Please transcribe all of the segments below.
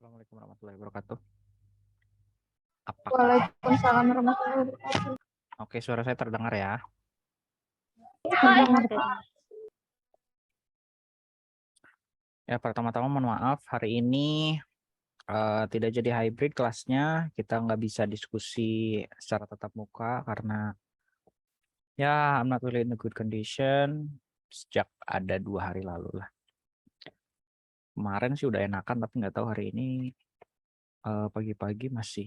Assalamualaikum warahmatullahi wabarakatuh. Apakah? Waalaikumsalam warahmatullahi wabarakatuh. Oke, suara saya terdengar ya. Terdengar. Ya, pertama-tama mohon maaf hari ini tidak jadi hybrid kelasnya. Kita nggak bisa diskusi secara tatap muka karena ya I'm not really in a good condition sejak ada 2 hari lalu lah. Kemarin sih udah enakan tapi nggak tahu hari ini pagi-pagi masih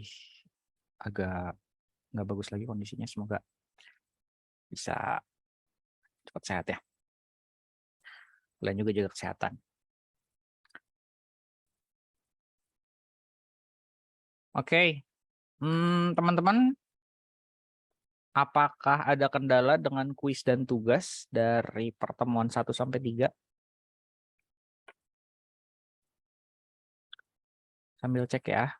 agak nggak bagus lagi kondisinya. Semoga bisa cepat sehat ya. Kalian juga jaga kesehatan. Oke, teman-teman, apakah ada kendala dengan kuis dan tugas dari pertemuan 1 sampai 3? Sambil cek ya.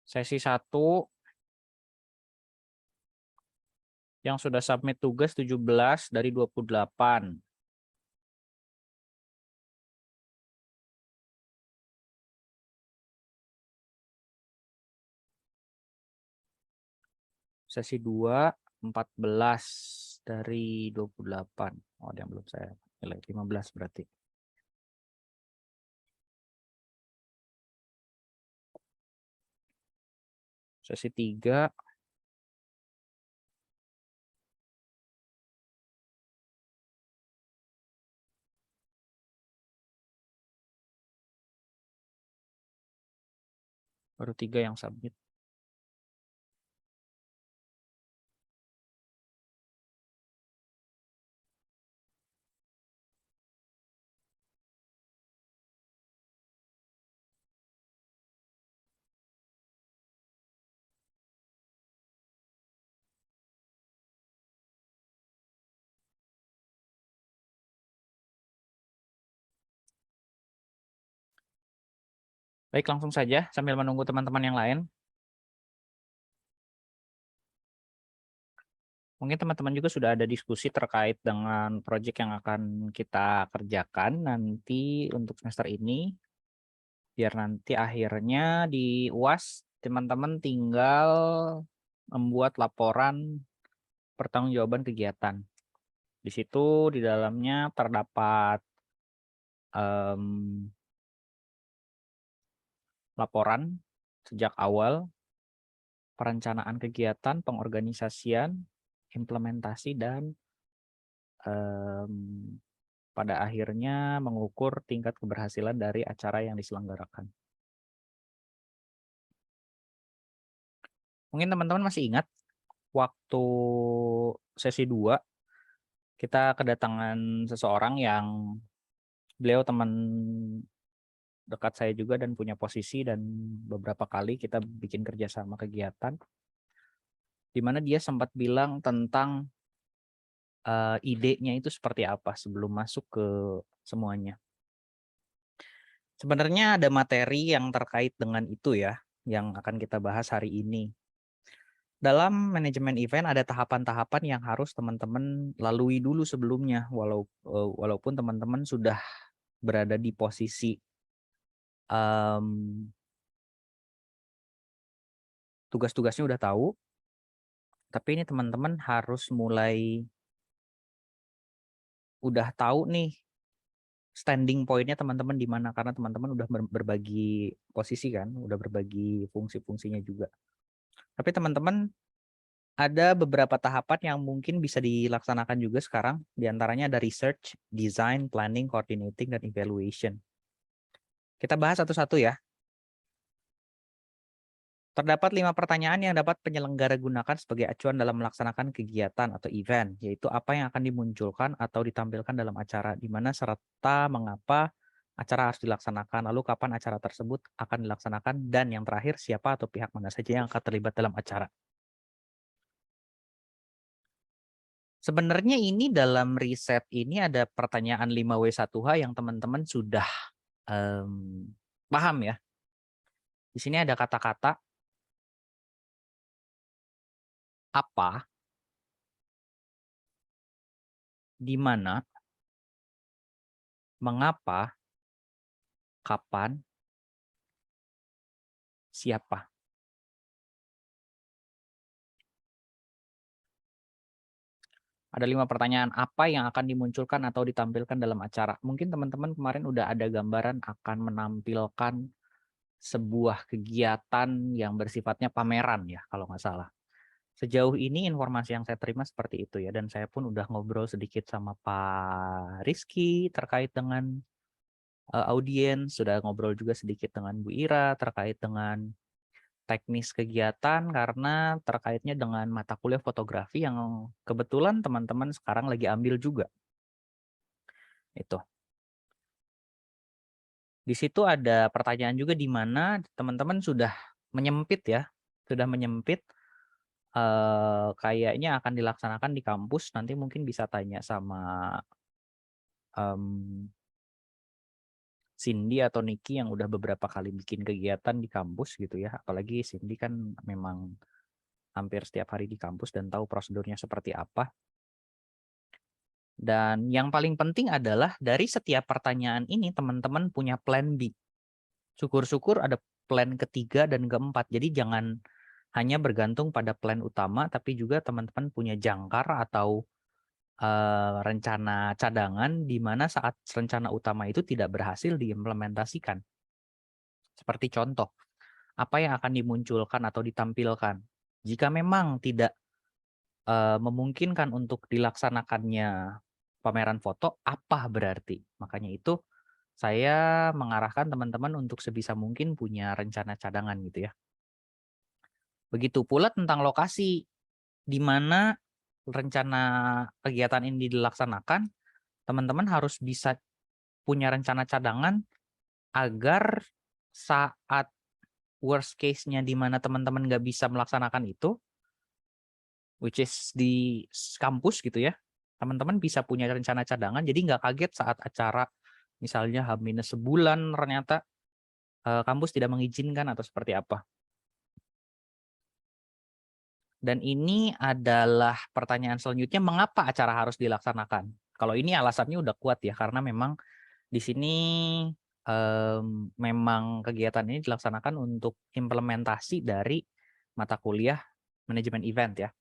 Sesi 1 yang sudah submit tugas 17 dari 28. Sesi 2 14 dari 28. Oh, ada yang belum saya nilai 15 berarti. Sesi 3 baru 3 yang submit. Baik, langsung saja sambil menunggu teman-teman yang lain. Mungkin teman-teman juga sudah ada diskusi terkait dengan proyek yang akan kita kerjakan nanti untuk semester ini. Biar nanti akhirnya di UAS teman-teman tinggal membuat laporan pertanggungjawaban kegiatan. Di situ di dalamnya terdapat laporan sejak awal, perencanaan kegiatan, pengorganisasian, implementasi, dan pada akhirnya mengukur tingkat keberhasilan dari acara yang diselenggarakan. Mungkin teman-teman masih ingat waktu sesi 2 kita kedatangan seseorang yang beliau teman dekat saya juga dan punya posisi, dan beberapa kali kita bikin kerjasama kegiatan di mana dia sempat bilang tentang idenya itu seperti apa sebelum masuk ke semuanya. Sebenarnya ada materi yang terkait dengan itu ya, yang akan kita bahas hari ini. Dalam manajemen event ada tahapan-tahapan yang harus teman-teman lalui dulu sebelumnya, walaupun teman-teman sudah berada di posisi tugas-tugasnya udah tahu, tapi ini teman-teman harus mulai udah tahu nih standing point-nya teman-teman di mana, karena teman-teman udah berbagi posisi kan, udah berbagi fungsi-fungsinya juga. Tapi teman-teman ada beberapa tahapan yang mungkin bisa dilaksanakan juga sekarang, diantaranya ada research, design, planning, coordinating, dan evaluation. Kita bahas satu-satu ya. Terdapat 5 pertanyaan yang dapat penyelenggara gunakan sebagai acuan dalam melaksanakan kegiatan atau event, yaitu apa yang akan dimunculkan atau ditampilkan dalam acara, di mana serta mengapa acara harus dilaksanakan, lalu kapan acara tersebut akan dilaksanakan, dan yang terakhir siapa atau pihak mana saja yang akan terlibat dalam acara. Sebenarnya ini dalam riset ini ada pertanyaan 5W1H yang teman-teman sudah paham ya. Di sini ada kata-kata apa, di mana, mengapa, kapan, siapa. Ada 5 pertanyaan apa yang akan dimunculkan atau ditampilkan dalam acara. Mungkin teman-teman kemarin udah ada gambaran akan menampilkan sebuah kegiatan yang bersifatnya pameran ya, kalau nggak salah. Sejauh ini informasi yang saya terima seperti itu ya, dan saya pun udah ngobrol sedikit sama Pak Rizky terkait dengan audiens, sudah ngobrol juga sedikit dengan Bu Ira terkait dengan teknis kegiatan karena terkaitnya dengan mata kuliah fotografi yang kebetulan teman-teman sekarang lagi ambil juga. Itu. Di situ ada pertanyaan juga di mana teman-teman sudah menyempit ya, sudah menyempit kayaknya akan dilaksanakan di kampus. Nanti mungkin bisa tanya sama Cindy atau Niki yang udah beberapa kali bikin kegiatan di kampus gitu ya. Apalagi Cindy kan memang hampir setiap hari di kampus dan tahu prosedurnya seperti apa. Dan yang paling penting adalah dari setiap pertanyaan ini teman-teman punya plan B. Syukur-syukur ada plan ketiga dan keempat. Jadi jangan hanya bergantung pada plan utama, tapi juga teman-teman punya jangkar atau rencana cadangan di mana saat rencana utama itu tidak berhasil diimplementasikan. Seperti contoh, apa yang akan dimunculkan atau ditampilkan. Jika memang tidak memungkinkan untuk dilaksanakannya pameran foto, apa berarti? Makanya itu saya mengarahkan teman-teman untuk sebisa mungkin punya rencana cadangan gitu ya. Begitu pula tentang lokasi, di mana rencana kegiatan ini dilaksanakan, teman-teman harus bisa punya rencana cadangan agar saat worst case-nya di mana teman-teman nggak bisa melaksanakan itu, which is di kampus gitu ya, teman-teman bisa punya rencana cadangan, jadi nggak kaget saat acara misalnya H- sebulan ternyata kampus tidak mengizinkan atau seperti apa. Dan ini adalah pertanyaan selanjutnya, mengapa acara harus dilaksanakan? Kalau ini alasannya udah kuat ya, karena memang di sini memang kegiatan ini dilaksanakan untuk implementasi dari mata kuliah manajemen event ya.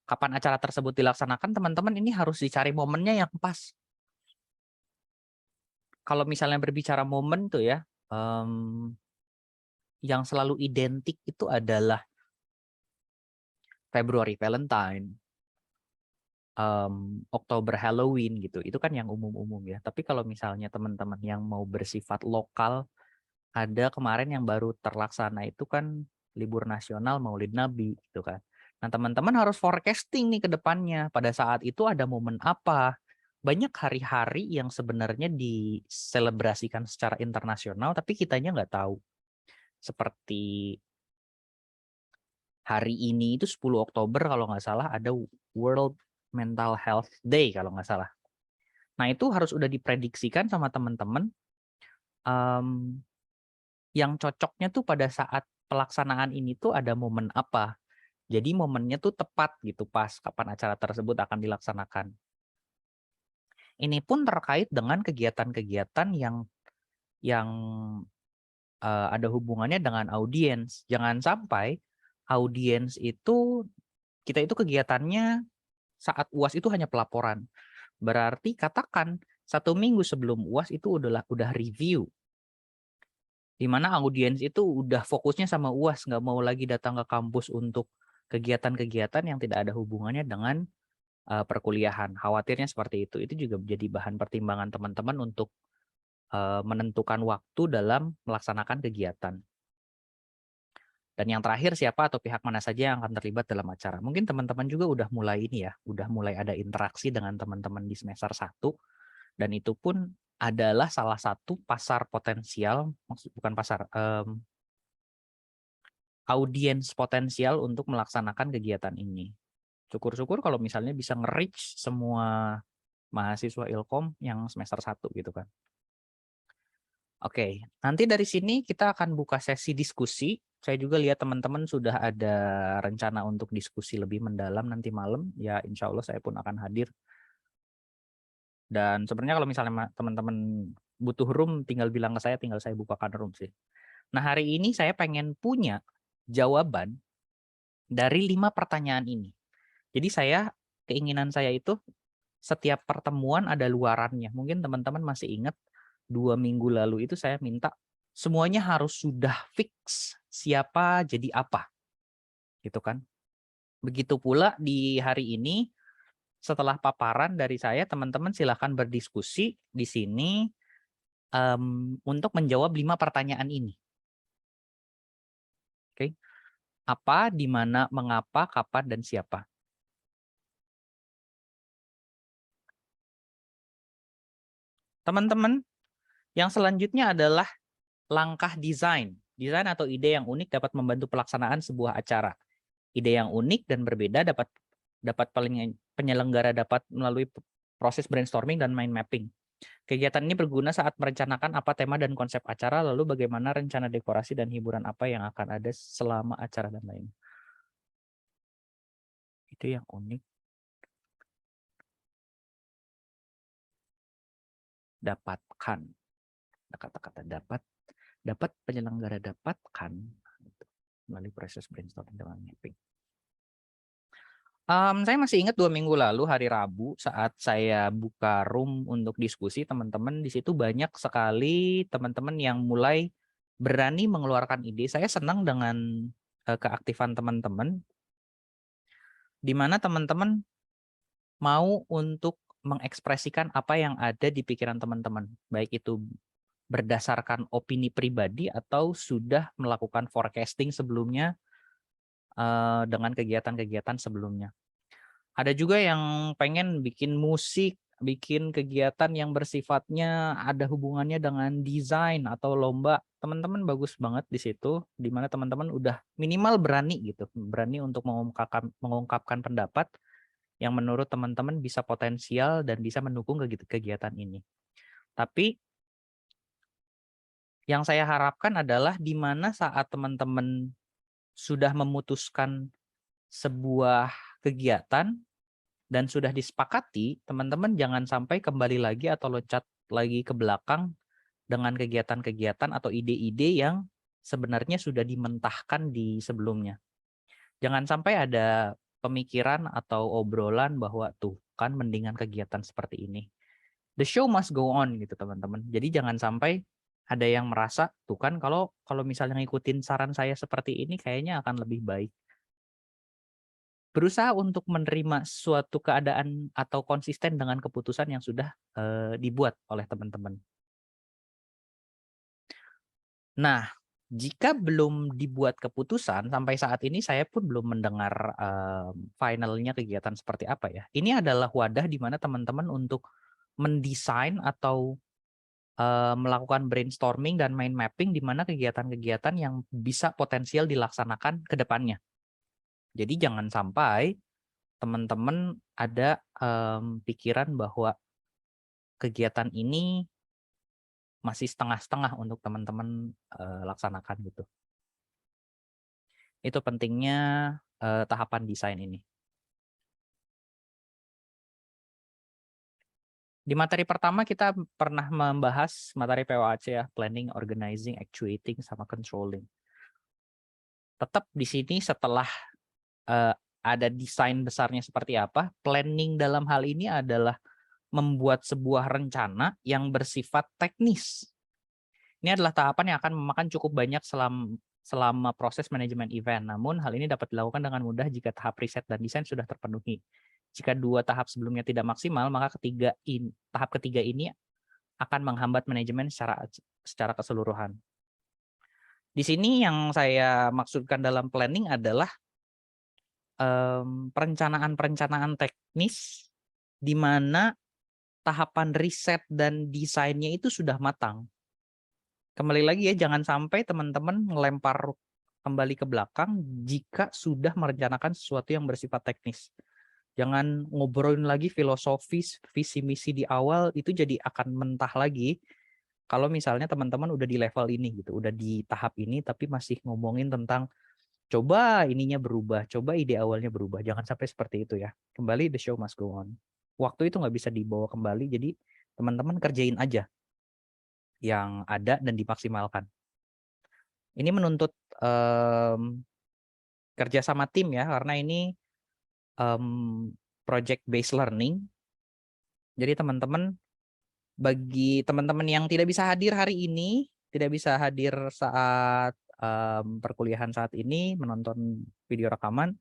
Kapan acara tersebut dilaksanakan, teman-teman ini harus dicari momennya yang pas. Kalau misalnya berbicara momen tuh ya, yang selalu identik itu adalah Februari Valentine, Oktober Halloween gitu. Itu kan yang umum-umum ya. Tapi kalau misalnya teman-teman yang mau bersifat lokal, ada kemarin yang baru terlaksana itu kan libur nasional Maulid Nabi gitu kan. Nah, teman-teman harus forecasting nih ke depannya. Pada saat itu ada momen apa? Banyak hari-hari yang sebenarnya diselebrasikan secara internasional tapi kitanya nggak tahu. Seperti hari ini itu 10 Oktober kalau nggak salah ada World Mental Health Day kalau nggak salah. Nah, itu harus udah diprediksikan sama teman-teman yang cocoknya tuh pada saat pelaksanaan ini tuh ada momen apa. Jadi momennya tuh tepat gitu pas kapan acara tersebut akan dilaksanakan. Ini pun terkait dengan kegiatan-kegiatan yang ada hubungannya dengan audiens. Jangan sampai audiens itu kita itu kegiatannya saat UAS itu hanya pelaporan. Berarti katakan 1 minggu sebelum UAS itu udah review. Di mana audiens itu udah fokusnya sama UAS, nggak mau lagi datang ke kampus untuk kegiatan-kegiatan yang tidak ada hubungannya dengan perkuliahan. Khawatirnya seperti itu. Itu juga menjadi bahan pertimbangan teman-teman untuk menentukan waktu dalam melaksanakan kegiatan. Dan yang terakhir, siapa atau pihak mana saja yang akan terlibat dalam acara. Mungkin teman-teman juga udah mulai ini ya, udah mulai ada interaksi dengan teman-teman di semester 1. Dan itu pun adalah salah satu pasar potensial, bukan pasar, audiens potensial untuk melaksanakan kegiatan ini. Syukur-syukur kalau misalnya bisa nge-reach semua mahasiswa Ilkom yang semester 1 gitu kan. Oke, nanti dari sini kita akan buka sesi diskusi. Saya juga lihat teman-teman sudah ada rencana untuk diskusi lebih mendalam nanti malam. Ya, insya Allah saya pun akan hadir. Dan sebenarnya kalau misalnya teman-teman butuh room, tinggal bilang ke saya, tinggal saya bukakan room sih. Nah, hari ini saya pengen punya jawaban dari 5 pertanyaan ini. Jadi keinginan saya itu setiap pertemuan ada luarannya. Mungkin teman-teman masih ingat 2 minggu lalu itu saya minta semuanya harus sudah fix siapa jadi apa. Gitu kan. Begitu pula di hari ini setelah paparan dari saya, teman-teman silahkan berdiskusi di sini untuk menjawab 5 pertanyaan ini. Oke. Apa, di mana, mengapa, kapan, dan siapa. Teman-teman, yang selanjutnya adalah langkah desain. Desain atau ide yang unik dapat membantu pelaksanaan sebuah acara. Ide yang unik dan berbeda dapat penyelenggara dapat melalui proses brainstorming dan mind mapping. Kegiatan ini berguna saat merencanakan apa tema dan konsep acara, lalu bagaimana rencana dekorasi dan hiburan apa yang akan ada selama acara dan lain. Itu yang unik. Dapatkan. Kata-kata dapat penyelenggara dapatkan melalui proses brainstorming dan mapping. Saya masih ingat 2 minggu lalu hari Rabu saat saya buka room untuk diskusi, teman-teman di situ banyak sekali teman-teman yang mulai berani mengeluarkan ide. Saya senang dengan keaktifan teman-teman, di mana teman-teman mau untuk mengekspresikan apa yang ada di pikiran teman-teman, baik itu berdasarkan opini pribadi atau sudah melakukan forecasting sebelumnya dengan kegiatan-kegiatan sebelumnya. Ada juga yang pengen bikin musik, bikin kegiatan yang bersifatnya ada hubungannya dengan desain atau lomba. Teman-teman bagus banget di situ, di mana teman-teman udah minimal berani gitu, berani untuk mengungkapkan pendapat yang menurut teman-teman bisa potensial dan bisa mendukung kegiatan ini. Tapi yang saya harapkan adalah di mana saat teman-teman sudah memutuskan sebuah kegiatan dan sudah disepakati, teman-teman jangan sampai kembali lagi atau loncat lagi ke belakang dengan kegiatan-kegiatan atau ide-ide yang sebenarnya sudah dimentahkan di sebelumnya. Jangan sampai ada pemikiran atau obrolan bahwa tuh kan mendingan kegiatan seperti ini. The show must go on gitu teman-teman. Jadi jangan sampai ada yang merasa tuh kan kalau misalnya ngikutin saran saya seperti ini kayaknya akan lebih baik. Berusaha untuk menerima suatu keadaan atau konsisten dengan keputusan yang sudah dibuat oleh teman-teman. Nah, jika belum dibuat keputusan, sampai saat ini saya pun belum mendengar finalnya kegiatan seperti apa ya. Ini adalah wadah di mana teman-teman untuk mendesain atau melakukan brainstorming dan mind mapping di mana kegiatan-kegiatan yang bisa potensial dilaksanakan ke depannya. Jadi jangan sampai teman-teman ada pikiran bahwa kegiatan ini masih setengah-setengah untuk teman-teman laksanakan gitu. Itu pentingnya tahapan desain ini. Di materi pertama kita pernah membahas materi POAC ya, planning, organizing, actuating, sama controlling. Tetap di sini setelah ada desain besarnya seperti apa, planning dalam hal ini adalah membuat sebuah rencana yang bersifat teknis. Ini adalah tahapan yang akan memakan cukup banyak selama proses manajemen event. Namun hal ini dapat dilakukan dengan mudah jika tahap riset dan desain sudah terpenuhi. Jika 2 tahap sebelumnya tidak maksimal, maka tahap ketiga ini akan menghambat manajemen secara keseluruhan. Di sini yang saya maksudkan dalam planning adalah perencanaan-perencanaan teknis di mana tahapan riset dan desainnya itu sudah matang. Kembali lagi ya, jangan sampai teman-teman melempar kembali ke belakang jika sudah merencanakan sesuatu yang bersifat teknis. Jangan ngobrolin lagi filosofis, visi misi di awal, itu jadi akan mentah lagi kalau misalnya teman-teman udah di level ini gitu, udah di tahap ini tapi masih ngomongin tentang coba ininya berubah, coba ide awalnya berubah. Jangan sampai seperti itu ya. Kembali the show must go on. Waktu itu nggak bisa dibawa kembali, jadi teman-teman kerjain aja yang ada dan dimaksimalkan. Ini menuntut kerja sama tim ya, karena ini project based learning. Jadi teman-teman, bagi teman-teman yang tidak bisa hadir hari ini, tidak bisa hadir saat perkuliahan saat ini, menonton video rekaman,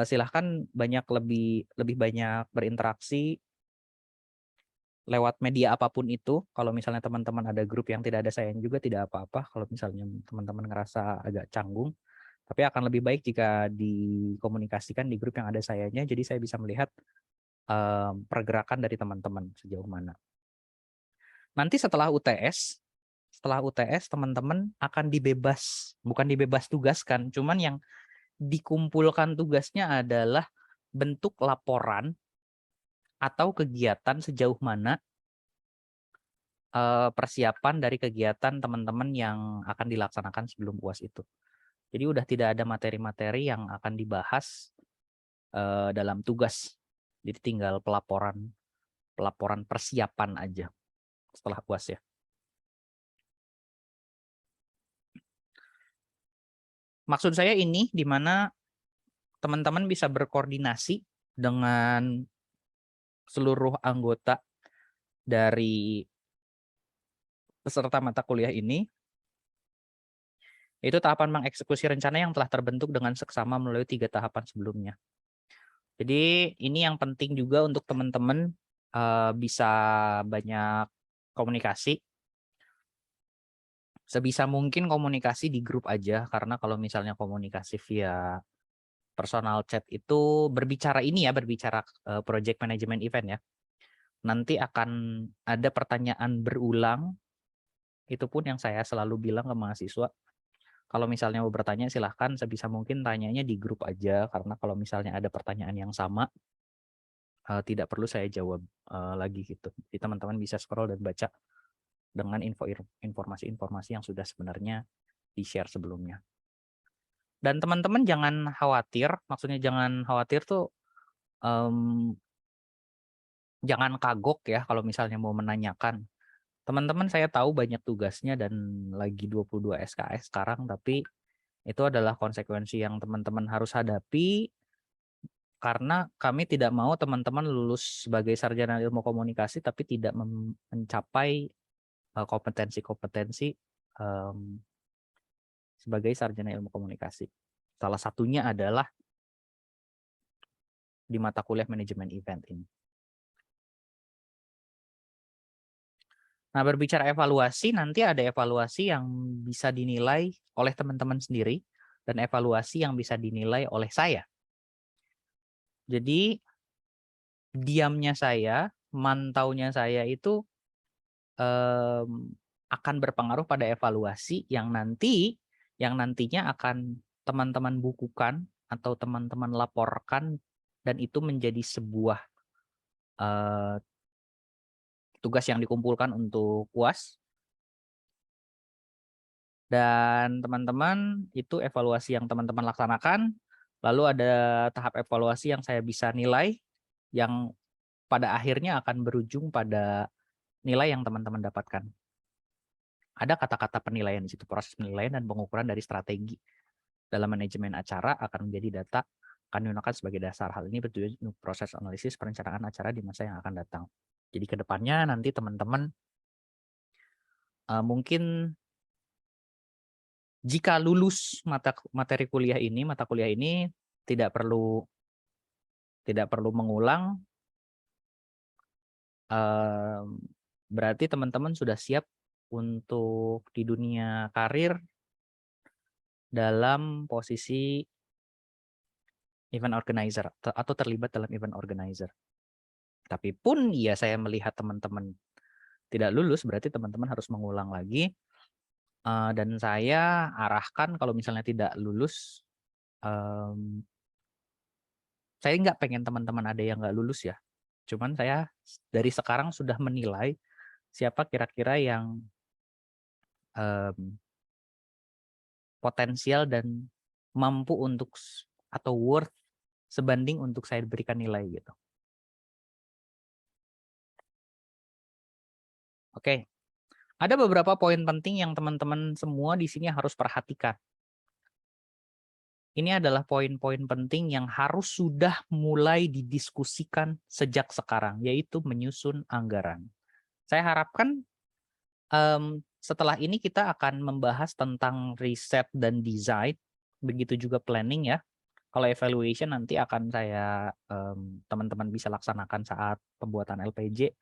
silahkan lebih banyak berinteraksi lewat media apapun itu. Kalau misalnya teman-teman ada grup yang tidak ada sayanya juga tidak apa-apa. Kalau misalnya teman-teman ngerasa agak canggung, tapi akan lebih baik jika dikomunikasikan di grup yang ada sayanya. Jadi saya bisa melihat pergerakan dari teman-teman sejauh mana. Nanti setelah UTS teman-teman akan bukan dibebas tugaskan, cuman yang dikumpulkan tugasnya adalah bentuk laporan atau kegiatan sejauh mana persiapan dari kegiatan teman-teman yang akan dilaksanakan sebelum UAS itu. Jadi udah tidak ada materi-materi yang akan dibahas dalam tugas. Jadi tinggal pelaporan persiapan aja setelah UAS ya. Maksud saya ini di mana teman-teman bisa berkoordinasi dengan seluruh anggota dari peserta mata kuliah ini. Itu tahapan mengeksekusi rencana yang telah terbentuk dengan seksama melalui 3 tahapan sebelumnya. Jadi ini yang penting juga untuk teman-teman bisa banyak komunikasi. Sebisa mungkin komunikasi di grup aja, karena kalau misalnya komunikasi via personal chat itu berbicara project management event ya. Nanti akan ada pertanyaan berulang. Itu pun yang saya selalu bilang ke mahasiswa. Kalau misalnya mau bertanya silahkan sebisa mungkin tanyanya di grup aja, karena kalau misalnya ada pertanyaan yang sama tidak perlu saya jawab lagi gitu. Jadi teman-teman bisa scroll dan baca dengan informasi-informasi yang sudah sebenarnya di-share sebelumnya. Dan teman-teman jangan khawatir, maksudnya jangan khawatir tuh jangan kagok ya kalau misalnya mau menanyakan. Teman-teman saya tahu banyak tugasnya dan lagi 22 SKS sekarang, tapi itu adalah konsekuensi yang teman-teman harus hadapi karena kami tidak mau teman-teman lulus sebagai sarjana ilmu komunikasi tapi tidak mencapai kompetensi-kompetensi sebagai sarjana ilmu komunikasi. Salah satunya adalah di mata kuliah manajemen event ini. Nah, berbicara evaluasi, nanti ada evaluasi yang bisa dinilai oleh teman-teman sendiri dan evaluasi yang bisa dinilai oleh saya. Jadi, diamnya saya, mantaunya saya itu akan berpengaruh pada evaluasi yang nantinya akan teman-teman bukukan atau teman-teman laporkan, dan itu menjadi sebuah tugas yang dikumpulkan untuk UAS. Dan teman-teman itu evaluasi yang teman-teman laksanakan, lalu ada tahap evaluasi yang saya bisa nilai, yang pada akhirnya akan berujung pada nilai yang teman-teman dapatkan. Ada kata-kata penilaian di situ, proses penilaian dan pengukuran dari strategi dalam manajemen acara akan menjadi data, akan digunakan sebagai dasar. Hal ini bertujuan untuk proses analisis perencanaan acara di masa yang akan datang. Jadi ke depannya nanti teman-teman mungkin jika lulus mata kuliah ini tidak perlu mengulang, berarti teman-teman sudah siap untuk di dunia karir dalam posisi event organizer atau terlibat dalam event organizer. Tapi pun ya saya melihat teman-teman tidak lulus, berarti teman-teman harus mengulang lagi. Dan saya arahkan kalau misalnya tidak lulus, saya nggak pengen teman-teman ada yang nggak lulus ya. Cuman saya dari sekarang sudah menilai siapa kira-kira yang potensial dan mampu untuk atau worth sebanding untuk saya berikan nilai gitu. Oke. Ada beberapa poin penting yang teman-teman semua di sini harus perhatikan. Ini adalah poin-poin penting yang harus sudah mulai didiskusikan sejak sekarang, yaitu menyusun anggaran. Saya harapkan setelah ini kita akan membahas tentang riset dan desain, begitu juga planning ya. Kalau evaluation nanti akan saya teman-teman bisa laksanakan saat pembuatan LPJ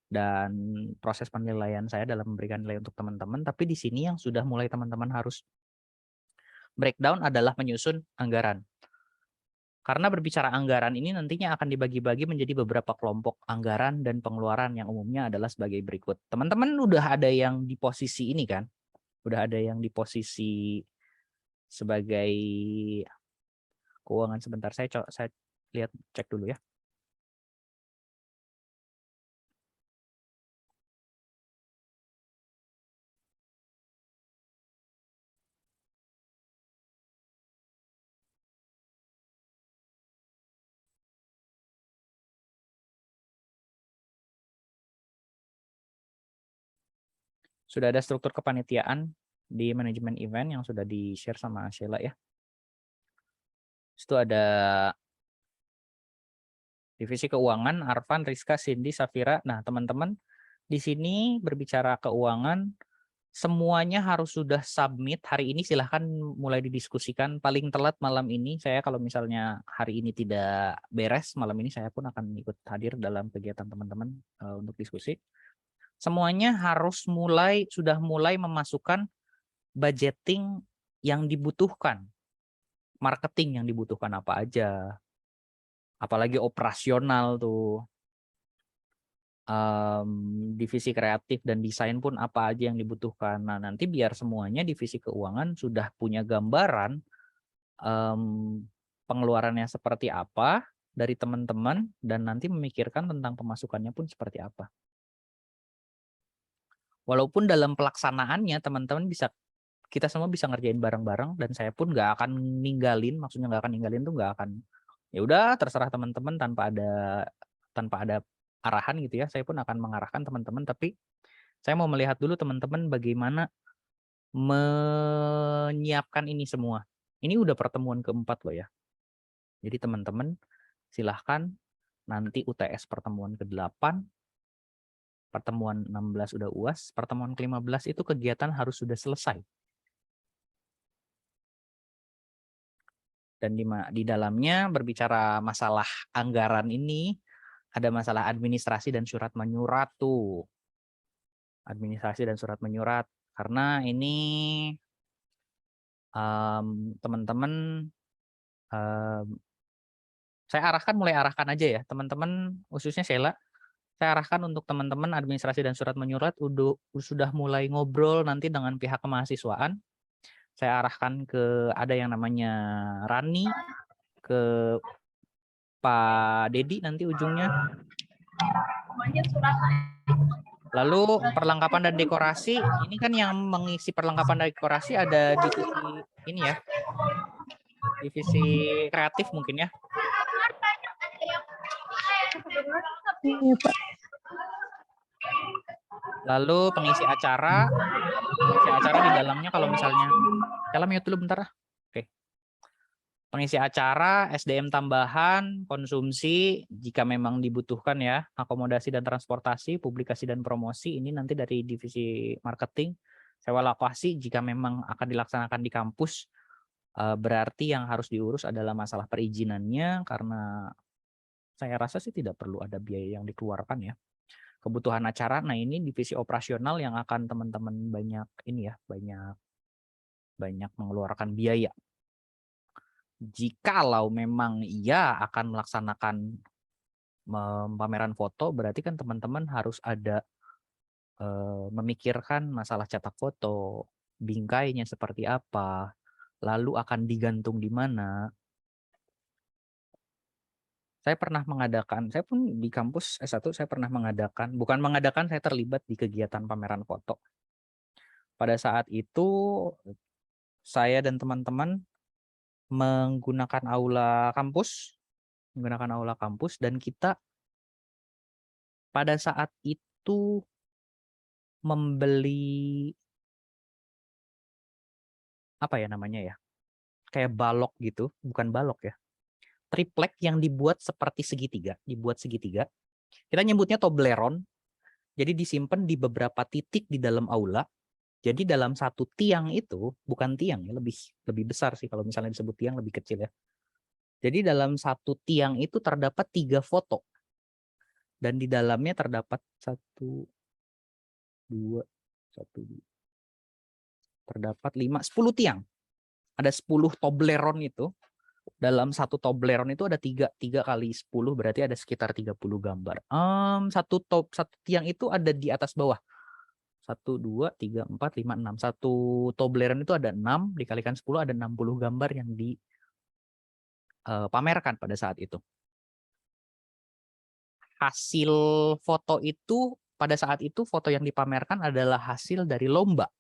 dan proses penilaian saya dalam memberikan nilai untuk teman-teman. Tapi di sini yang sudah mulai teman-teman harus breakdown adalah menyusun anggaran. Karena berbicara anggaran ini nantinya akan dibagi-bagi menjadi beberapa kelompok anggaran dan pengeluaran yang umumnya adalah sebagai berikut. Teman-teman udah ada yang di posisi ini kan? Udah ada yang di posisi sebagai keuangan. Sebentar, saya lihat cek dulu ya. Sudah ada struktur kepanitiaan di manajemen event yang sudah di-share sama Sheila ya. Itu ada divisi keuangan, Arfan, Rizka, Cindy, Safira. Nah, teman-teman di sini berbicara keuangan, semuanya harus sudah submit hari ini. Silahkan mulai didiskusikan. Paling telat malam ini, saya kalau misalnya hari ini tidak beres, malam ini saya pun akan ikut hadir dalam kegiatan teman-teman untuk diskusi. Semuanya harus sudah mulai memasukkan budgeting yang dibutuhkan, marketing yang dibutuhkan apa aja, apalagi operasional tuh, divisi kreatif dan desain pun apa aja yang dibutuhkan. Nah nanti biar semuanya divisi keuangan sudah punya gambaran pengeluarannya seperti apa dari teman-teman dan nanti memikirkan tentang pemasukannya pun seperti apa. Walaupun dalam pelaksanaannya teman-teman kita semua bisa ngerjain bareng-bareng dan saya pun nggak akan ninggalin, maksudnya nggak akan ninggalin tuh nggak akan, ya udah terserah teman-teman tanpa ada arahan gitu ya, saya pun akan mengarahkan teman-teman, tapi saya mau melihat dulu teman-teman bagaimana menyiapkan ini semua. Ini udah pertemuan keempat loh ya. Jadi teman-teman silahkan nanti UTS pertemuan ke-8, pertemuan 16 udah UAS, pertemuan ke-15 itu kegiatan harus sudah selesai. Dan di dalamnya berbicara masalah anggaran ini, ada masalah administrasi dan surat menyurat tuh. Administrasi dan surat menyurat. Karena ini teman-teman saya mulai arahkan aja ya. Teman-teman khususnya Sheila, saya arahkan untuk teman-teman administrasi dan surat menyurat sudah mulai ngobrol nanti dengan pihak kemahasiswaan. Saya arahkan ke ada yang namanya Rani, ke Pak Dedi nanti ujungnya. Lalu perlengkapan dan dekorasi, ini kan yang mengisi perlengkapan dan dekorasi ada divisi ini ya, divisi kreatif mungkin ya. Iya, Pak. Lalu pengisi acara di dalamnya kalau misalnya, mute dulu bentar lah. Oke. Pengisi acara, SDM tambahan, konsumsi jika memang dibutuhkan ya, akomodasi dan transportasi, publikasi dan promosi, ini nanti dari divisi marketing. Sewa lokasi jika memang akan dilaksanakan di kampus, berarti yang harus diurus adalah masalah perizinannya, karena saya rasa sih tidak perlu ada biaya yang dikeluarkan ya. Kebutuhan acara, nah ini divisi operasional yang akan teman-teman banyak mengeluarkan biaya. Jikalau memang ia akan melaksanakan pameran foto, berarti kan teman-teman harus ada memikirkan masalah cetak foto, bingkainya seperti apa, lalu akan digantung di mana. Saya pun di kampus S1 saya pernah bukan mengadakan, saya terlibat di kegiatan pameran foto. Pada saat itu saya dan teman-teman menggunakan aula kampus dan kita pada saat itu membeli apa ya namanya ya? Kayak balok gitu, bukan balok ya. Triplek yang dibuat segitiga. Kita nyebutnya Toblerone. Jadi disimpan di beberapa titik di dalam aula. Jadi dalam satu tiang itu, bukan tiang ya, lebih besar sih kalau misalnya disebut tiang, lebih kecil ya. Jadi dalam satu tiang itu terdapat 3 foto. Dan di dalamnya terdapat 1, 2, 1, 2, terdapat 5, 10 tiang. Ada 10 Toblerone itu. Dalam satu Toblerone itu ada 3 kali 10, berarti ada sekitar 30 gambar. Satu tiang itu ada di atas bawah. 1, 2, 3, 4, 5, 6. Satu Toblerone itu ada 6, dikalikan 10 ada 60 gambar yang dipamerkan pada saat itu. Hasil foto itu, pada saat itu foto yang dipamerkan adalah hasil dari lomba.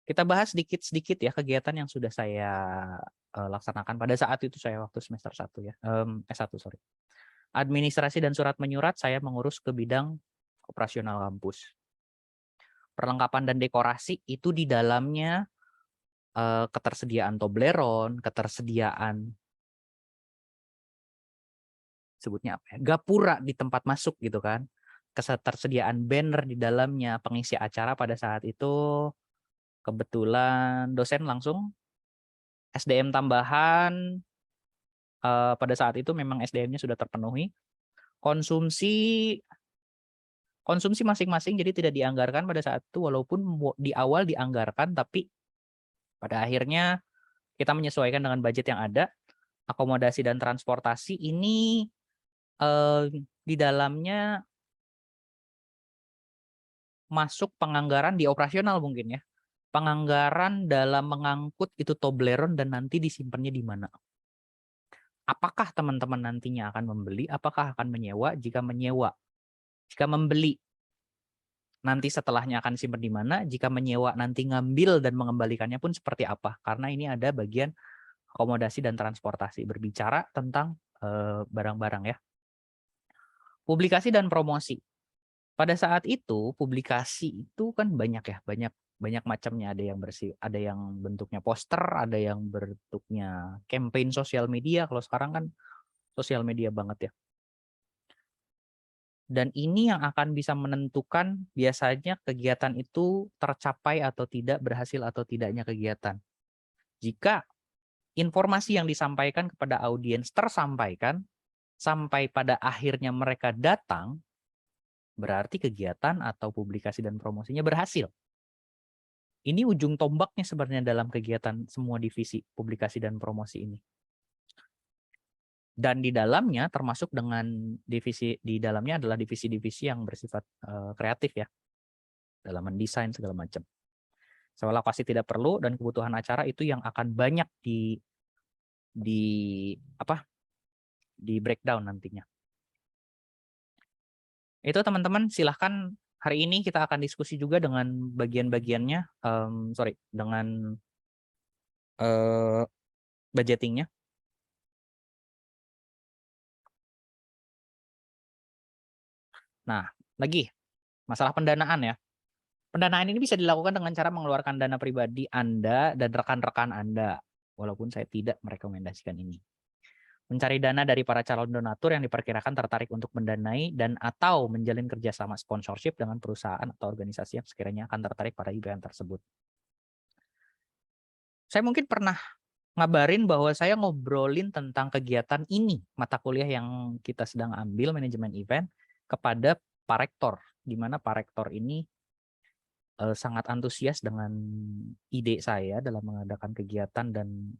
Kita bahas sedikit-sedikit ya kegiatan yang sudah saya laksanakan pada saat itu saya waktu semester 1 ya. S1 sorry. Administrasi dan surat menyurat saya mengurus ke bidang operasional kampus. Perlengkapan dan dekorasi itu di dalamnya ketersediaan Toblerone, ketersediaan sebutnya apa ya? Gapura di tempat masuk gitu kan. Ketersediaan banner di dalamnya, pengisi acara pada saat itu kebetulan dosen langsung, SDM tambahan pada saat itu memang SDM-nya sudah terpenuhi. Konsumsi masing-masing jadi tidak dianggarkan pada saat itu, walaupun di awal dianggarkan tapi pada akhirnya kita menyesuaikan dengan budget yang ada. Akomodasi dan transportasi ini di dalamnya masuk penganggaran di operasional mungkin ya. Penganggaran dalam mengangkut itu Toblerone dan nanti disimpannya di mana. Apakah teman-teman nantinya akan membeli, apakah akan menyewa? Jika menyewa, jika membeli, nanti setelahnya akan disimpan di mana? Jika menyewa, nanti ngambil dan mengembalikannya pun seperti apa? Karena ini ada bagian akomodasi dan transportasi, berbicara tentang barang-barang ya. Publikasi dan promosi. Pada saat itu publikasi itu kan banyak ya, banyak macamnya, ada yang bentuknya poster, ada yang bentuknya campaign sosial media. Kalau sekarang kan sosial media banget ya. Dan ini yang akan bisa menentukan biasanya kegiatan itu tercapai atau tidak, berhasil atau tidaknya kegiatan. Jika informasi yang disampaikan kepada audiens tersampaikan, sampai pada akhirnya mereka datang, berarti kegiatan atau publikasi dan promosinya berhasil. Ini ujung tombaknya sebenarnya dalam kegiatan semua divisi publikasi dan promosi ini. Dan di dalamnya termasuk dengan di dalamnya adalah divisi-divisi yang bersifat kreatif ya, dalam mendesain segala macam. Soalnya pasti tidak perlu, dan kebutuhan acara itu yang akan banyak di breakdown nantinya. Itu teman-teman silahkan, hari ini kita akan diskusi juga dengan bagian-bagiannya, dengan budgetingnya. Nah, lagi masalah pendanaan ya. Pendanaan ini bisa dilakukan dengan cara mengeluarkan dana pribadi Anda dan rekan-rekan Anda, walaupun saya tidak merekomendasikan ini. Mencari dana dari para calon donatur yang diperkirakan tertarik untuk mendanai dan atau menjalin kerjasama sponsorship dengan perusahaan atau organisasi yang sekiranya akan tertarik pada event tersebut. Saya mungkin pernah ngabarin bahwa saya ngobrolin tentang kegiatan ini, mata kuliah yang kita sedang ambil, manajemen event, kepada Pak Rektor, di mana Pak Rektor ini sangat antusias dengan ide saya dalam mengadakan kegiatan dan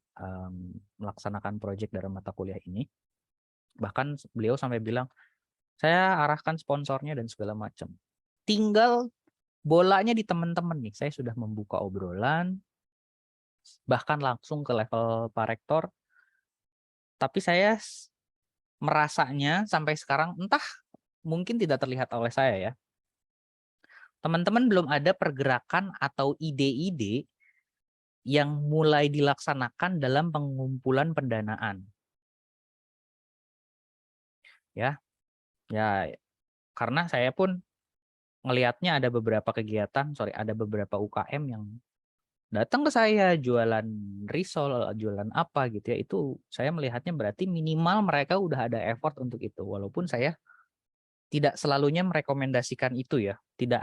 melaksanakan proyek dalam mata kuliah ini. Bahkan beliau sampai bilang, saya arahkan sponsornya dan segala macam. Tinggal bolanya di teman-teman nih. Saya sudah membuka obrolan, bahkan langsung ke level Pak Rektor. Tapi saya merasanya sampai sekarang, entah mungkin tidak terlihat oleh saya ya, teman-teman belum ada pergerakan atau ide-ide yang mulai dilaksanakan dalam pengumpulan pendanaan. Ya, karena saya pun ngelihatnya ada beberapa kegiatan, ada beberapa UKM yang datang ke saya jualan risol, jualan apa gitu ya, itu saya melihatnya berarti minimal mereka udah ada effort untuk itu, walaupun saya tidak selalunya merekomendasikan itu ya,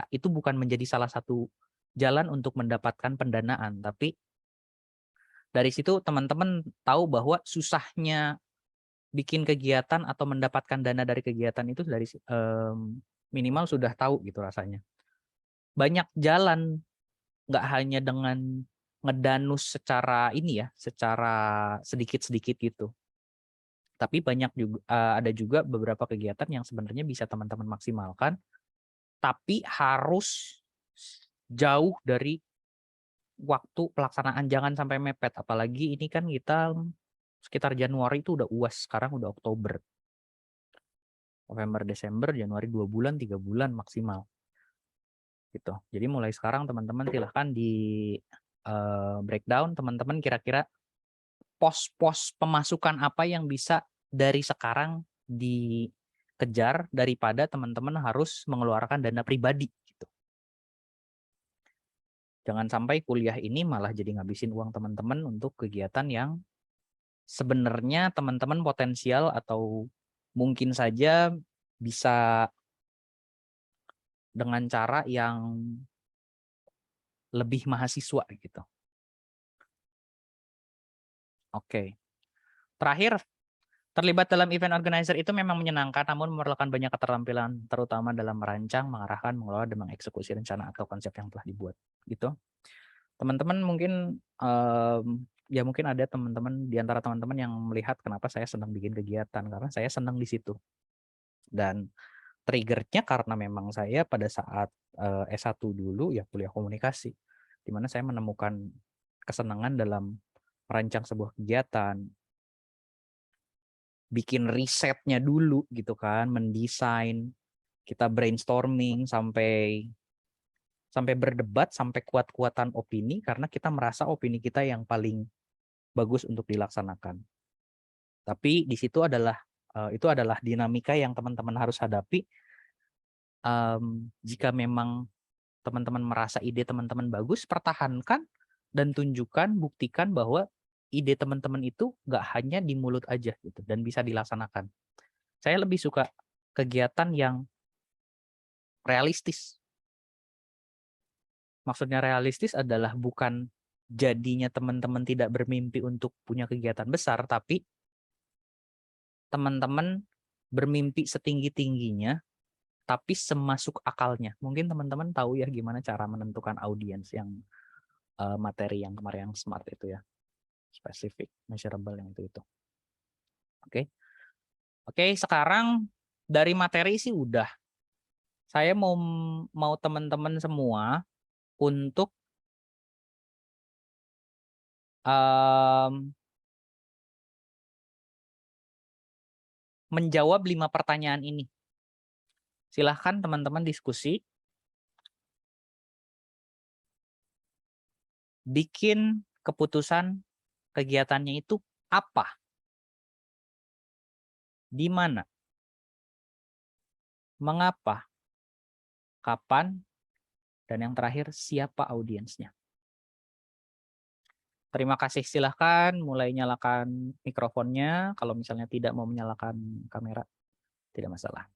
itu bukan menjadi salah satu jalan untuk mendapatkan pendanaan, tapi dari situ teman-teman tahu bahwa susahnya bikin kegiatan atau mendapatkan dana dari kegiatan itu dari minimal sudah tahu gitu rasanya. Banyak jalan, nggak hanya dengan ngedanus secara ini ya, secara sedikit-sedikit gitu. Tapi banyak juga ada juga beberapa kegiatan yang sebenarnya bisa teman-teman maksimalkan, tapi harus jauh dari waktu pelaksanaan, jangan sampai mepet. Apalagi ini kan kita sekitar Januari itu udah UAS, sekarang udah Oktober. November, Desember, Januari 2 bulan, 3 bulan maksimal. Gitu. Jadi mulai sekarang teman-teman silahkan di breakdown teman-teman kira-kira pos-pos pemasukan apa yang bisa dari sekarang dikejar daripada teman-teman harus mengeluarkan dana pribadi gitu. Jangan sampai kuliah ini malah jadi ngabisin uang teman-teman untuk kegiatan yang sebenarnya teman-teman potensial atau mungkin saja bisa dengan cara yang lebih mahasiswa gitu. Oke. Terakhir, terlibat dalam event organizer itu memang menyenangkan, namun memerlukan banyak keterampilan, terutama dalam merancang, mengarahkan, mengelola, dan mengeksekusi rencana atau konsep yang telah dibuat. Gitu. Teman-teman mungkin ya mungkin ada teman-teman di antara teman-teman yang melihat kenapa saya senang bikin kegiatan, karena saya senang di situ. Dan triggernya karena memang saya pada saat S1 dulu ya kuliah komunikasi, di mana saya menemukan kesenangan dalam merancang sebuah kegiatan, bikin risetnya dulu gitu kan, mendesain, kita brainstorming sampai berdebat, sampai kuat-kuatan opini karena kita merasa opini kita yang paling bagus untuk dilaksanakan. Tapi di situ itu adalah dinamika yang teman-teman harus hadapi. Jika memang teman-teman merasa ide teman-teman bagus, pertahankan dan tunjukkan, buktikan bahwa ide teman-teman itu nggak hanya di mulut aja gitu dan bisa dilaksanakan. Saya lebih suka kegiatan yang realistis. Maksudnya realistis adalah bukan jadinya teman-teman tidak bermimpi untuk punya kegiatan besar, tapi teman-teman bermimpi setinggi-tingginya, tapi semasuk akalnya. Mungkin teman-teman tahu ya gimana cara menentukan audiens yang materi yang kemarin yang SMART itu ya. Specific, measurable yang itu. Oke. Oke, sekarang dari materi sih udah. Saya mau teman-teman semua untuk menjawab 5 pertanyaan ini. Silahkan teman-teman diskusi. Bikin keputusan kegiatannya itu apa? Di mana? Mengapa? Kapan? Dan yang terakhir, siapa audiensnya? Terima kasih. Silahkan mulai nyalakan mikrofonnya. Kalau misalnya tidak mau menyalakan kamera, tidak masalah.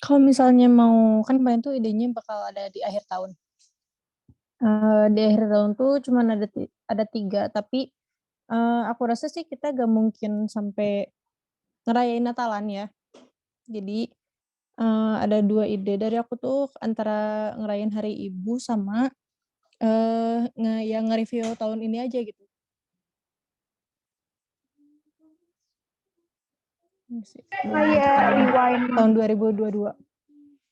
Kalau misalnya mau, kan kemarin tuh idenya bakal ada di akhir tahun. Di akhir tahun tuh cuma ada 3, tapi aku rasa sih kita gak mungkin sampai ngerayain Natalan ya. Jadi ada 2 ide dari aku tuh antara ngerayain Hari Ibu sama nge-review tahun ini aja gitu. Kayak rewind tahun 2022.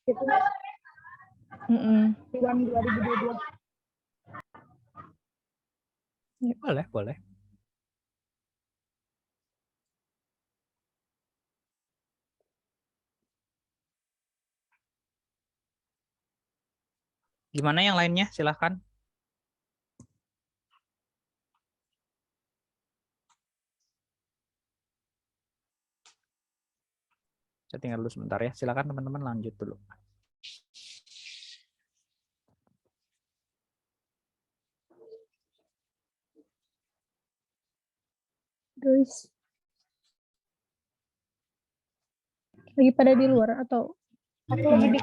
gitu. Rewind 2022. Boleh, boleh. Gimana yang lainnya? Silahkan. Saya tinggal dulu sebentar ya. Silakan teman-teman lanjut dulu. Guys, lagi pada di luar atau Aku lagi di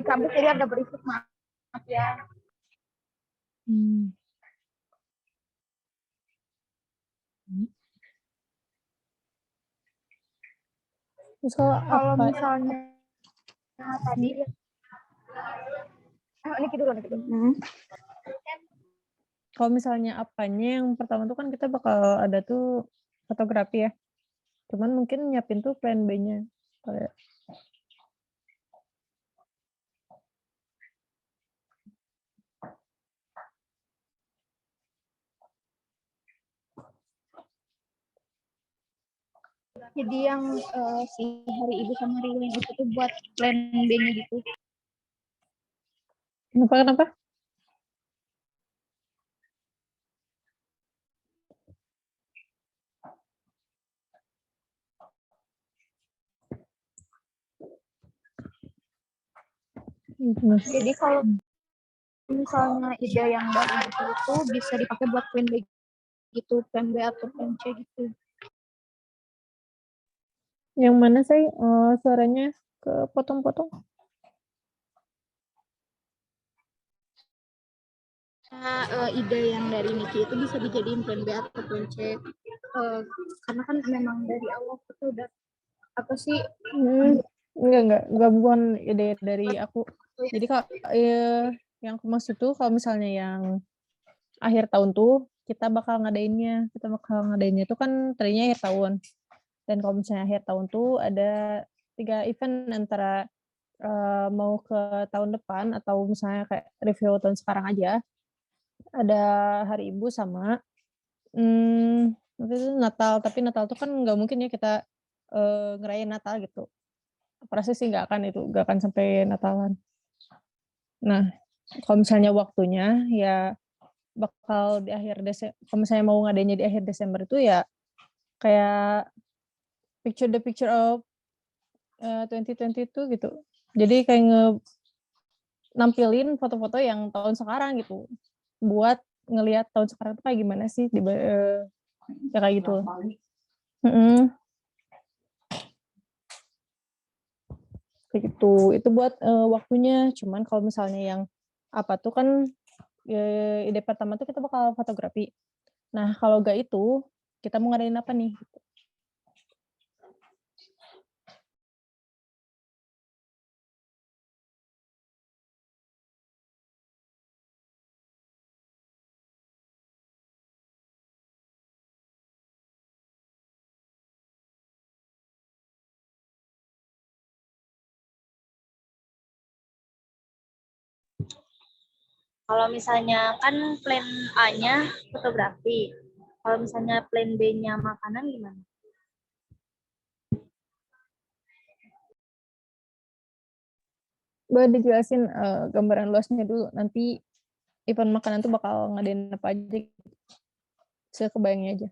kampus jadi ada berisik, maaf ya. Terus kalau misalnya tadi ini dulu. Kalau misalnya apanya yang pertama tuh kan kita bakal ada tuh fotografi ya. Cuman mungkin nyiapin tuh plan B-nya. Jadi yang si hari ibu sama hari ibu itu tuh buat plan B-nya gitu. Kenapa? Jadi kalau misalnya ide yang dari itu bisa dipakai buat plan B gitu, plan B atau plan C gitu. Yang mana sih suaranya kepotong-potong? Ide yang dari Niki itu bisa dijadiin plan B atau plan C. Karena kan memang dari awal itu udah apa sih? Enggak bukan ide dari aku. Jadi kalau yang aku maksud tuh kalau misalnya yang akhir tahun tuh kita bakal ngadainnya itu kan tadinya akhir tahun. Dan kalau misalnya akhir tahun tuh ada 3 event antara mau ke tahun depan atau misalnya kayak review tahun sekarang aja. Ada Hari Ibu sama itu Natal, tapi Natal tuh kan nggak mungkin ya kita ngerayain Natal gitu. Rasa sih nggak akan sampai Natalan. Nah, kalau misalnya waktunya ya bakal di akhir Desember. Kalau misalnya mau ngadainnya di akhir Desember itu ya kayak the picture of 2022 gitu. Jadi kayak nampilin foto-foto yang tahun sekarang gitu. Buat ngelihat tahun sekarang tuh kayak gimana sih ya kayak gitu. Kayak gitu. Itu buat waktunya. Cuman kalau misalnya yang apa tuh kan ide pertama tuh kita bakal fotografi. Nah, kalau gak itu kita mau ngadain apa nih? Kalau misalnya kan plan A-nya fotografi, kalau misalnya plan B-nya makanan gimana? Boleh dijelasin gambaran luasnya dulu. Nanti event makanan tuh bakal ngadain apa aja. Saya kebayangnya aja.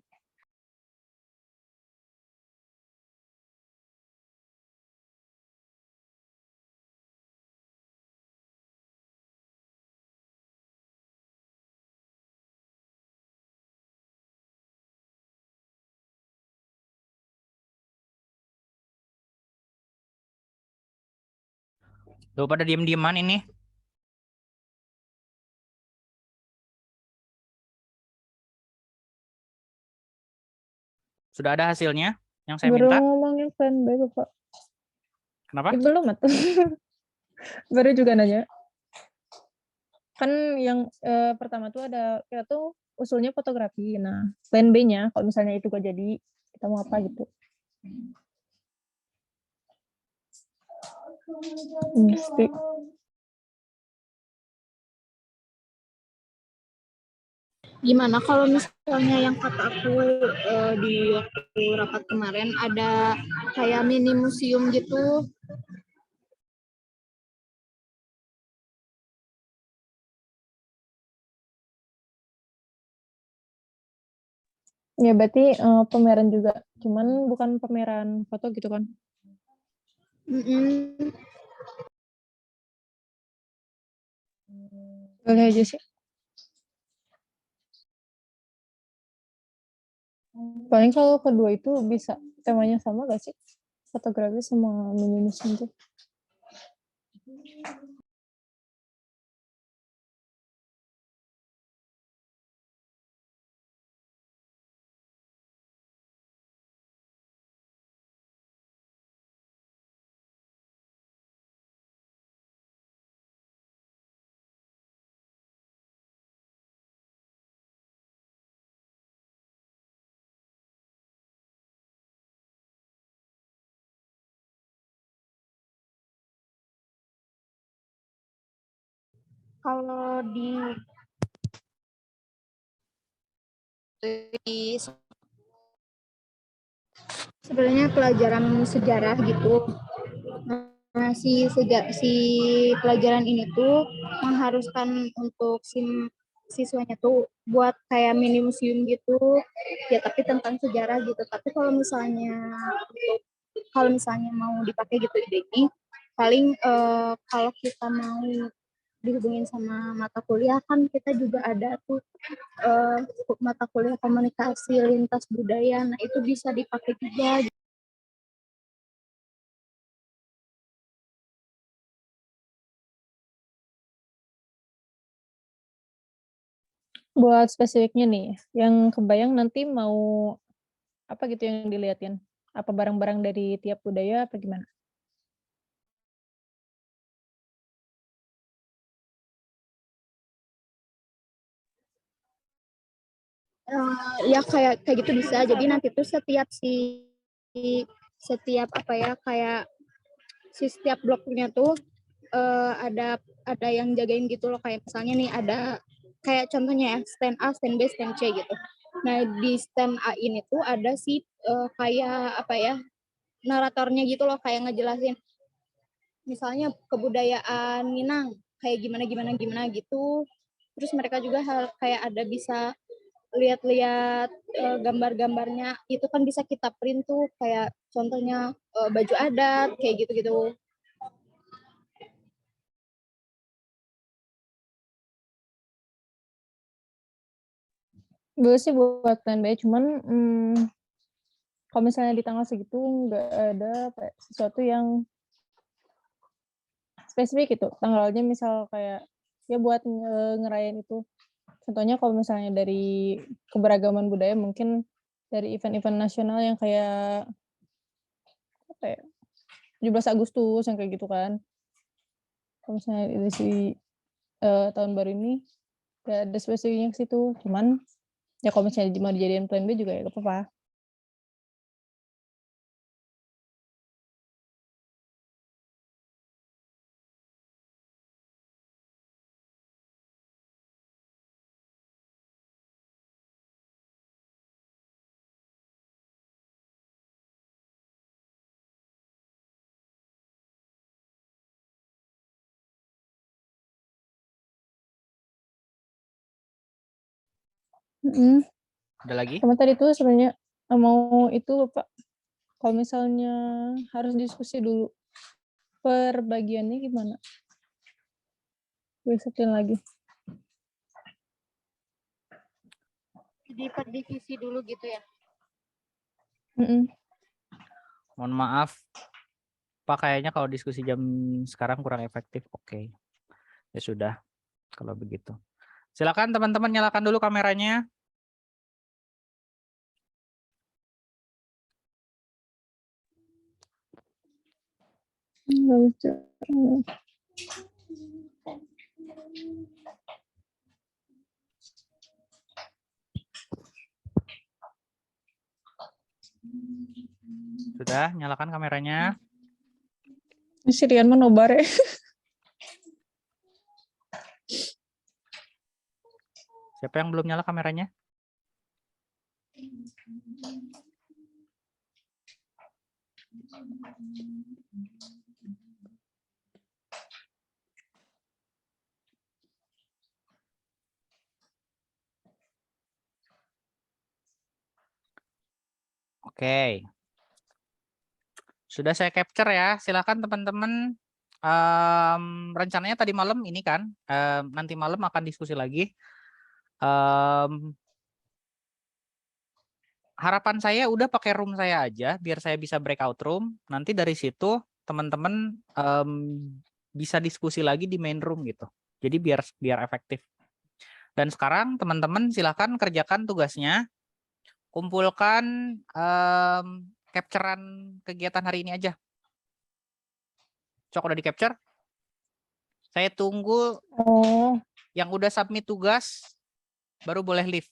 Tuh pada diem-dieman ini. Sudah ada hasilnya yang saya Baru minta? ngomongin plan B, Bapak. Kenapa? Belum atuh. Baru juga nanya. Kan yang pertama tuh ada kita tuh usulnya fotografi. Nah, plan B-nya kalau misalnya itu gak jadi, kita mau apa gitu. Pasti. Gimana kalau misalnya yang kata aku di waktu rapat kemarin ada kayak mini museum gitu. Ya berarti pameran juga, cuman bukan pameran foto gitu kan? Mm-mm. Boleh aja sih. Paling kalau kedua itu bisa temanya sama gak sih? Fotografi sama mini museum tuh. Kalau di sebenarnya pelajaran sejarah gitu. Nah, si pelajaran ini tuh mengharuskan untuk siswanya tuh buat kayak mini museum gitu, ya tapi tentang sejarah gitu. Tapi kalau misalnya mau dipakai gitu ide ini, paling kalau kita mau dihubungin sama mata kuliah kan kita juga ada tuh eh, mata kuliah komunikasi lintas budaya, nah itu bisa dipakai juga. Buat spesifiknya nih, yang kebayang nanti mau apa gitu yang diliatin? Apa barang-barang dari tiap budaya apa gimana? Ya kayak kayak gitu bisa. Jadi nanti tuh setiap apa ya kayak setiap bloknya tuh ada yang jagain gitu loh, kayak misalnya nih ada kayak contohnya ya stand A, stand B, stand C gitu. Nah di stand A ini tuh ada kayak apa ya naratornya gitu loh, kayak ngejelasin misalnya kebudayaan Minang kayak gimana gimana gimana gitu. Terus mereka juga kayak ada bisa lihat-lihat gambar-gambarnya itu kan bisa kita print tuh, kayak contohnya baju adat kayak gitu-gitu. Gue sih buat plan B, cuman kalau misalnya di tanggal segitu nggak ada sesuatu yang spesifik gitu. Tanggalnya misal kayak ya buat ngerayain itu. Contohnya kalau misalnya dari keberagaman budaya mungkin dari event-event nasional yang kayak apa ya 17 Agustus yang kayak gitu kan. Kalau misalnya edisi tahun baru ini gak ada spesifiknya ke situ. Cuman ya kalau misalnya mau dijadiin plan B juga ya gak apa-apa. Ada lagi? Sama tadi tuh sebenarnya mau itu Pak, kalau misalnya harus diskusi dulu perbagiannya gimana? Risetin lagi. Di per divisi dulu gitu ya. Mohon maaf, Pak, kayaknya kalau diskusi jam sekarang kurang efektif. Oke. Ya sudah, kalau begitu. Silakan teman-teman nyalakan dulu kameranya. Nggak bisa. Sudah, nyalakan kameranya. Si Rian mah nobar ya. Siapa yang belum nyala kameranya? Oke. Sudah saya capture ya. Silakan teman-teman. Rencananya tadi malam ini kan, nanti malam akan diskusi lagi. Harapan saya udah pakai room saya aja, biar saya bisa breakout room. Nanti dari situ teman-teman bisa diskusi lagi di main room gitu. Jadi biar efektif. Dan sekarang teman-teman silakan kerjakan tugasnya. Kumpulkan capturean kegiatan hari ini aja. Cok, udah di capture? Saya tunggu Oh, yang udah submit tugas baru boleh leave.